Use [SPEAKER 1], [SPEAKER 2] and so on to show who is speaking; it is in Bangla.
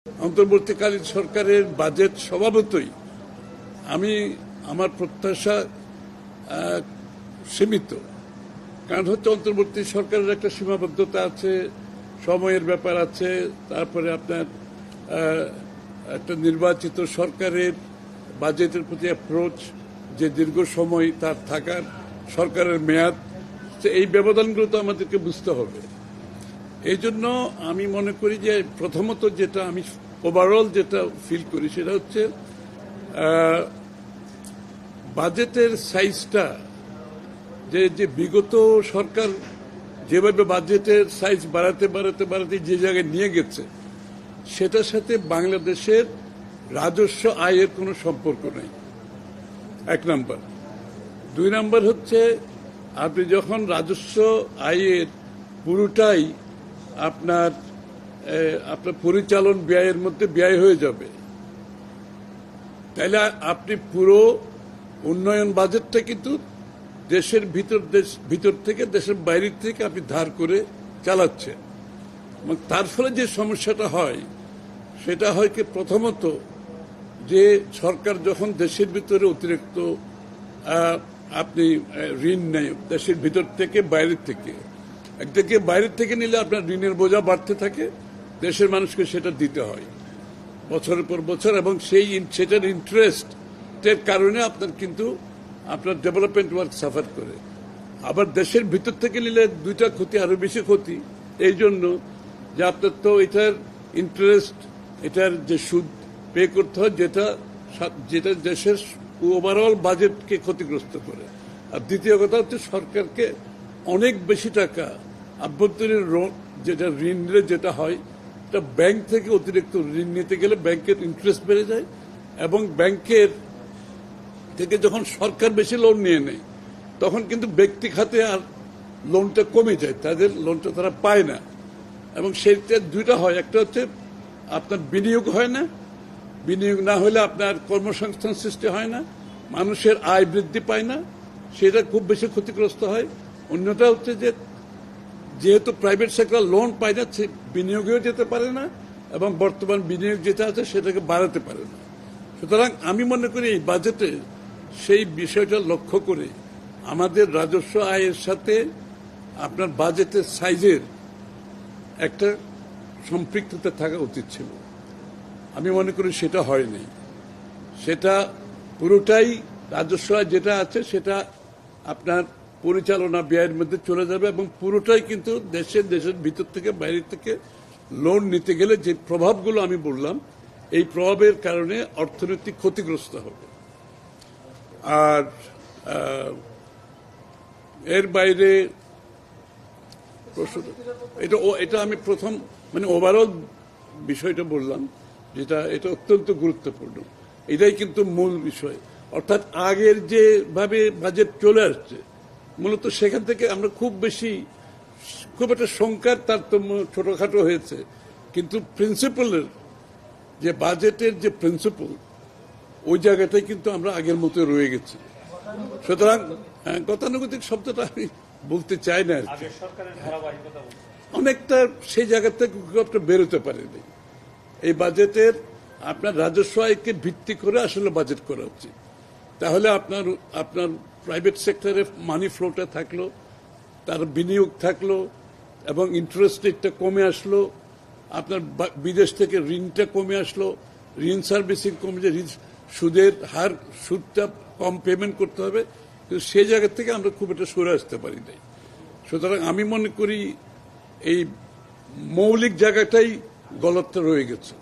[SPEAKER 1] অন্তর্বর্তীকালীন সরকারের বাজেট স্বভাবতই আমার প্রত্যাশা সীমিত। কারণ হচ্ছে অন্তর্বর্তী সরকারের একটা সীমাবদ্ধতা আছে, সময়ের ব্যাপার আছে, তারপরে আপনার একটা নির্বাচিত সরকারের বাজেটের প্রতি অ্যাপ্রোচ, যে দীর্ঘ সময় তার থাকার সরকারের মেয়াদ, এই ব্যবধানগুলো তো আমাদেরকে বুঝতে হবে। এই জন্য আমি মনে করি যে প্রথমত যেটা আমি ওভারঅল যেটা ফিল করি সেটা হচ্ছে বাজেটের সাইজটা যে বিগত সরকার যেভাবে বাজেটের সাইজ বাড়াতে যে জায়গায় নিয়ে গেছে সেটার সাথে বাংলাদেশের রাজস্ব আয়ের কোনো সম্পর্ক নেই, এক নাম্বার। দুই নাম্বার হচ্ছে আপনি যখন রাজস্ব আয়ের পুরোটাই আপনার পরিচালন ব্যয়ের মধ্যে ব্যয় হয়ে যাবে, তাহলে আপনি পুরো উন্নয়ন বাজেটটা কিন্তু দেশের ভিতর থেকে দেশের বাইরের থেকে আপনি ধার করে চালাচ্ছেন। এবং তার ফলে যে সমস্যাটা হয় সেটা হয় কি, প্রথমত যে সরকার যখন দেশের ভিতরে অতিরিক্ত আপনি ঋণ নেয় দেশের ভিতর থেকে বাইরের থেকে, একদিকে বাইরের থেকে নিলে আপনার ঋণের বোঝা বাড়তে থাকে, দেশের মানুষকে সেটা দিতে হয় বছরের পর বছর, এবং সেটার ইন্টারেস্টের কারণে আপনার ডেভেলপমেন্ট ওয়ার্ক সাফার করে। আবার দেশের ভিতর থেকে নিলে দুইটা ক্ষতি, আরো বেশি ক্ষতি, এই জন্য যে আপনার তো এটার ইন্টারেস্ট, এটার যে সুদ পে করতে হয়, যেটা দেশের ওভারঅল বাজেটকে ক্ষতিগ্রস্ত করে। আর দ্বিতীয় কথা হচ্ছে সরকারকে অনেক বেশি টাকা আভ্যন্তরীণ যেটা ঋণ নিলে যেটা হয়, এটা ব্যাংক থেকে অতিরিক্ত ঋণ নিতে গেলে ব্যাংকের ইন্টারেস্ট বেড়ে যায়, এবং ব্যাংকের থেকে যখন সরকার বেশি লোন নিয়ে নেয় তখন কিন্তু ব্যক্তি খাতে আর লোনটা কমে যায়, তাদের লোনটা তারা পায় না। এবং সেইটা দুইটা হয়, একটা হচ্ছে আপনার বিনিয়োগ হয় না, বিনিয়োগ না হলে আপনার কর্মসংস্থান সৃষ্টি হয় না, মানুষের আয় বৃদ্ধি পায় না, সেটা খুব বেশি ক্ষতিগ্রস্ত হয়। অন্যটা হচ্ছে যে যেহেতু প্রাইভেট সেক্টর লোন পায় না, সে বিনিয়োগেও যেতে পারে না, এবং বর্তমান বিনিয়োগ যেটা আছে সেটাকে বাড়াতে পারে না। সুতরাং আমি মনে করি এই বাজেটে সেই বিষয়টা লক্ষ্য করে আমাদের রাজস্ব আয়ের সাথে আপনার বাজেটের সাইজের একটা সম্পৃক্ততা থাকা উচিত ছিল। আমি মনে করি সেটা হয়নি। সেটা পুরোটাই রাজস্ব আয় যেটা আছে সেটা আপনার পরিচালনা ব্যয়ের মধ্যে চলে যাবে, এবং পুরোটাই কিন্তু দেশের ভিতর থেকে বাইরে থেকে লোন নিতে গেলে যে প্রভাবগুলো আমি বললাম, এই প্রভাবের কারণে অর্থনৈতিক ক্ষতিগ্রস্ত হবে। আর এর বাইরে এটা আমি প্রথম ওভারঅল বিষয়টা বললাম, এটা অত্যন্ত গুরুত্বপূর্ণ। এটাই কিন্তু মূল বিষয়। অর্থাৎ আগের যেভাবে বাজেট চলে আসছে, মূলত সেখান থেকে আমরা খুব একটা সংখ্যার তারতম্য ছোটখাটো হয়েছে, কিন্তু প্রিন্সিপালের যে বাজেটের যে প্রিন্সিপাল, ওই জায়গাটাই কিন্তু আমরা আগের মতো রয়ে গেছি। সুতরাং গতানুগতিক শব্দটা আমি বলতে চাই না, অনেকটা সেই জায়গা থেকে খুব একটা বেরোতে পারেনি। এই বাজেটের আপনার রাজস্ব আয়কে ভিত্তি করে আসলে বাজেট করা উচিত। তাহলে আপনার প্রাইভেট সেক্টরে মানি ফ্লোটা থাকলো, তার বিনিয়োগ থাকলো, এবং ইন্টারেস্ট রেটটা কমে আসলো, আপনার বিদেশ থেকে ঋণটা কমে আসলো, ঋণ সার্ভিসিং কমে যায়, সুদটা কম পেমেন্ট করতে হবে, কিন্তু সেই জায়গা থেকে আমরা খুব একটা সরে আসতে পারি নাই। সুতরাং আমি মনে করি এই মৌলিক জায়গাটাই গলতটা রয়ে গেছে।